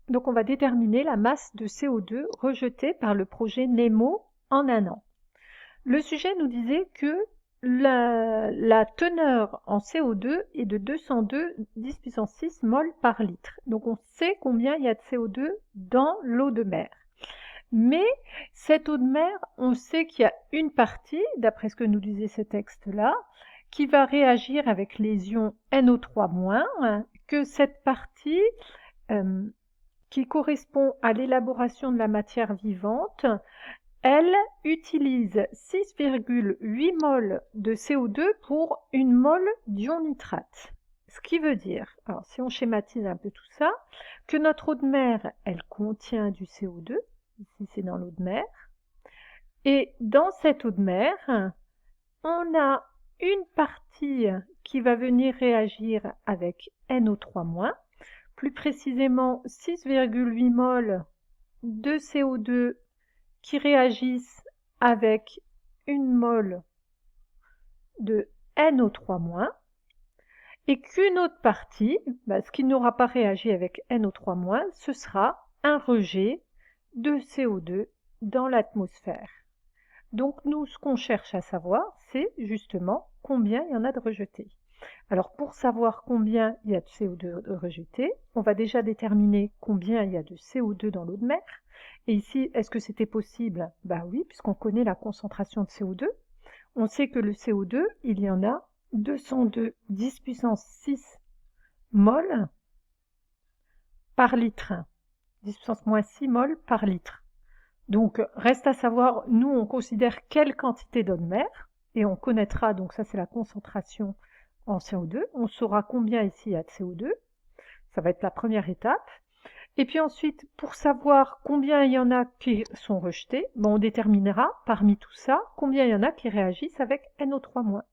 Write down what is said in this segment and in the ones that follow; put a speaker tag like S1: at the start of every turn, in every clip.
S1: Donc on va déterminer la masse de CO2 rejetée par le projet NEMO en un an. Le sujet nous disait que la teneur en CO2 est de 202 10 puissance 6 mol par litre. Donc on sait combien il y a de CO2 dans l'eau de mer. Mais cette eau de mer, on sait qu'il y a une partie, d'après ce que nous disait ce texte-là, qui va réagir avec les ions NO3-, que cette partie qui correspond à l'élaboration de la matière vivante, elle utilise 6,8 mol de CO2 pour une mol d'ion nitrate. Ce qui veut dire, alors si on schématise un peu tout ça, que notre eau de mer, elle contient du CO2, ici c'est dans l'eau de mer, et dans cette eau de mer, on a une partie qui va venir réagir avec NO3-, plus précisément 6,8 mol de CO2 qui réagissent avec une mol de NO3-, et qu'une autre partie, ce qui n'aura pas réagi avec NO3-, ce sera un rejet de CO2 dans l'atmosphère. Donc nous, ce qu'on cherche à savoir, c'est justement combien il y en a de rejetés. Alors pour savoir combien il y a de CO2 rejeté, on va déjà déterminer combien il y a de CO2 dans l'eau de mer. Et ici, est-ce que c'était possible? Oui, puisqu'on connaît la concentration de CO2. On sait que le CO2, il y en a 202 10 puissance 6 mol par litre. 10 puissance moins 6 mol par litre. Donc reste à savoir, nous on considère quelle quantité d'eau de mer, et on connaîtra, donc ça c'est la concentration en CO2, on saura combien ici il y a de CO2, ça va être la première étape. Et puis ensuite, pour savoir combien il y en a qui sont rejetés, on déterminera parmi tout ça combien il y en a qui réagissent avec NO3-.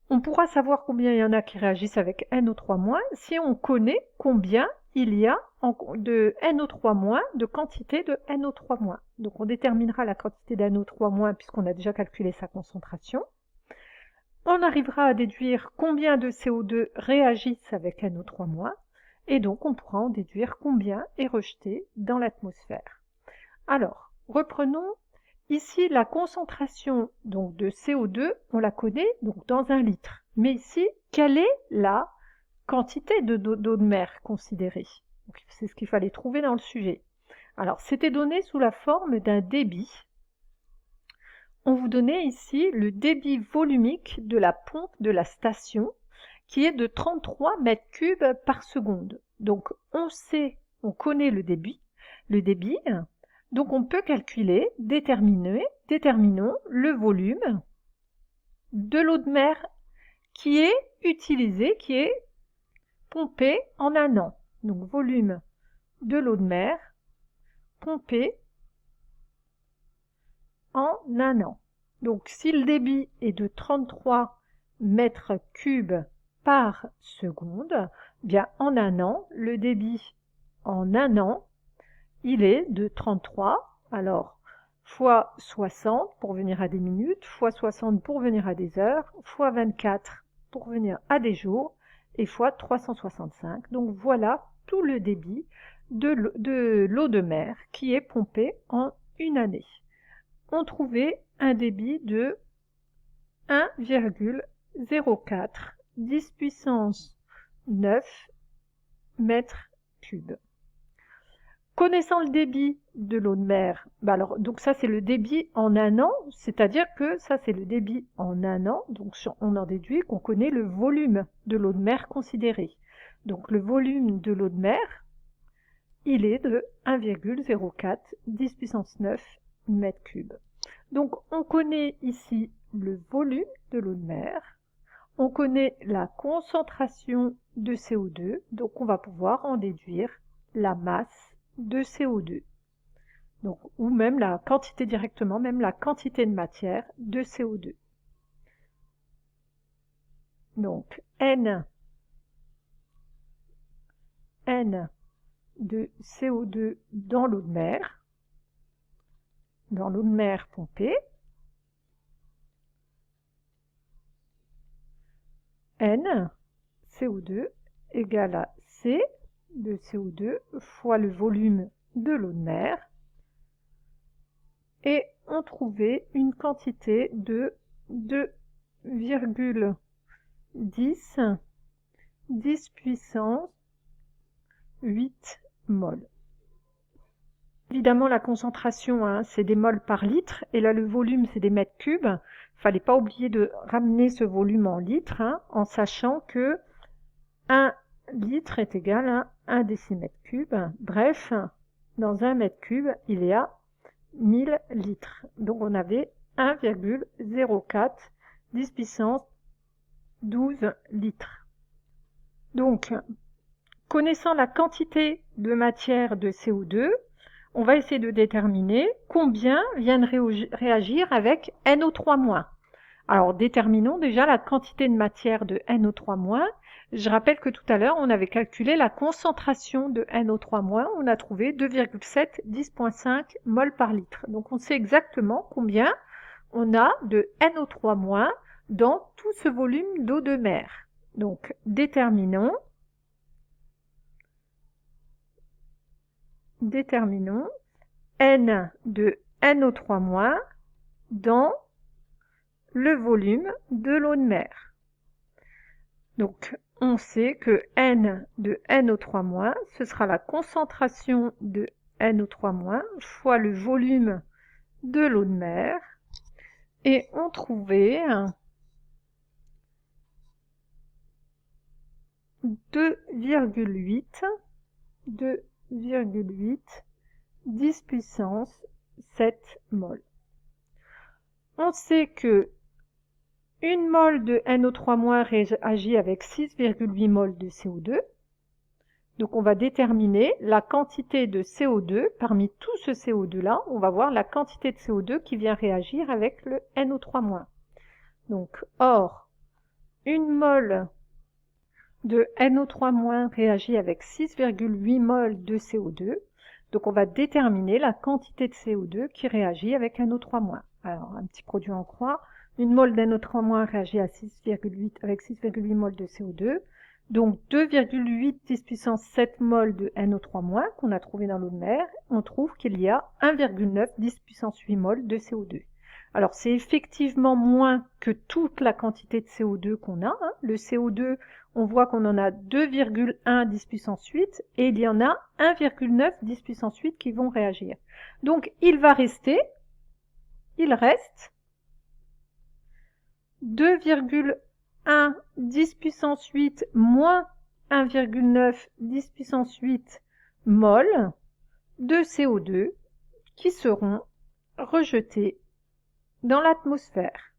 S1: On pourra savoir combien il y en a qui réagissent avec NO3- si on connaît combien il y a de NO3-, de quantité de NO3-. Donc on déterminera la quantité d'NO3- puisqu'on a déjà calculé sa concentration. On arrivera à déduire combien de CO2 réagissent avec NO3-, et donc on pourra en déduire combien est rejeté dans l'atmosphère. Alors, reprenons. Ici, la concentration donc, de CO2, on la connaît donc, dans un litre. Mais ici, quelle est la quantité d'eau de mer considérée? C'est ce qu'il fallait trouver dans le sujet. Alors, c'était donné sous la forme d'un débit. On vous donnait ici le débit volumique de la pompe de la station, qui est de 33 mètres cubes par seconde. Donc, on connaît le débit. Donc on peut calculer, déterminons le volume de l'eau de mer qui est utilisée, qui est pompée en un an. Donc volume de l'eau de mer pompée en un an. Donc si le débit est de 33 mètres cubes par seconde, bien en un an, le débit en un an, il est de 33, alors fois 60 pour venir à des minutes, fois 60 pour venir à des heures, fois 24 pour venir à des jours, et fois 365. Donc voilà tout le débit de l'eau de mer qui est pompée en une année. On trouvait un débit de 1,04 10 puissance 9 mètres cubes. Connaissant le débit de l'eau de mer, donc ça c'est le débit en un an, c'est-à-dire que ça c'est le débit en un an, donc on en déduit qu'on connaît le volume de l'eau de mer considéré. Donc le volume de l'eau de mer, il est de 1,04 10 puissance 9 mètres cubes. Donc on connaît ici le volume de l'eau de mer, on connaît la concentration de CO2, donc on va pouvoir en déduire la masse de CO2. Donc, ou même la quantité directement, même la quantité de matière de CO2. Donc, N de CO2 dans l'eau de mer pompée, N CO2 égale à C de CO2 fois le volume de l'eau de mer. Et on trouvait une quantité de 2,10 10 puissance 8 moles. Évidemment, la concentration, c'est des moles par litre, et là, le volume, c'est des mètres cubes. Fallait pas oublier de ramener ce volume en litres, en sachant que 1 litre est égal à 1 décimètre cube. Bref, dans 1 mètre cube, il y a 1000 litres. Donc, on avait 1,04 10 puissance 12 litres. Donc, connaissant la quantité de matière de CO2, on va essayer de déterminer combien viennent réagir avec NO3-. Alors, déterminons déjà la quantité de matière de NO3-. Je rappelle que tout à l'heure, on avait calculé la concentration de NO3-. On a trouvé 2,7 10,5 mol par litre. Donc, on sait exactement combien on a de NO3- dans tout ce volume d'eau de mer. Donc, déterminons N de NO3- dans le volume de l'eau de mer. Donc, on sait que N de NO3-, ce sera la concentration de NO3- fois le volume de l'eau de mer. Et on trouvait 2,8 10 puissance 7 mol. On sait que 1 mol de NO3- réagit avec 6,8 mol de CO2. Donc on va déterminer la quantité de CO2. Parmi tout ce CO2-là, on va voir la quantité de CO2 qui vient réagir avec le NO3-. Donc, or, 1 mol de NO3- réagit avec 6,8 mol de CO2. Donc on va déterminer la quantité de CO2 qui réagit avec NO3-. Alors, un petit produit en croix. 1 mol d'NO3- réagit à 6,8 mol de CO2. Donc 2,8 10 puissance 7 mol de NO3- qu'on a trouvé dans l'eau de mer. On trouve qu'il y a 1,9 10 puissance 8 mol de CO2. Alors c'est effectivement moins que toute la quantité de CO2 qu'on a. Le CO2, on voit qu'on en a 2,1 10 puissance 8 et il y en a 1,9 10 puissance 8 qui vont réagir. Donc il reste 2,1 10 puissance 8 moins 1,9 10 puissance 8 mol de CO2 qui seront rejetés dans l'atmosphère.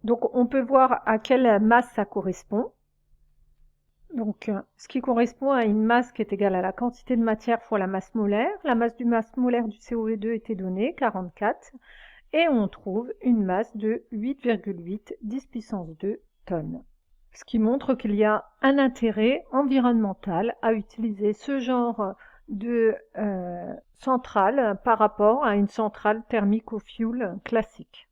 S1: Donc on peut voir à quelle masse ça correspond. Donc ce qui correspond à une masse qui est égale à la quantité de matière fois la masse molaire. La masse molaire du CO2 était donnée, 44, et on trouve une masse de 8,8 10 puissance 2 tonnes. Ce qui montre qu'il y a un intérêt environnemental à utiliser ce genre de centrale par rapport à une centrale thermique au fioul classique.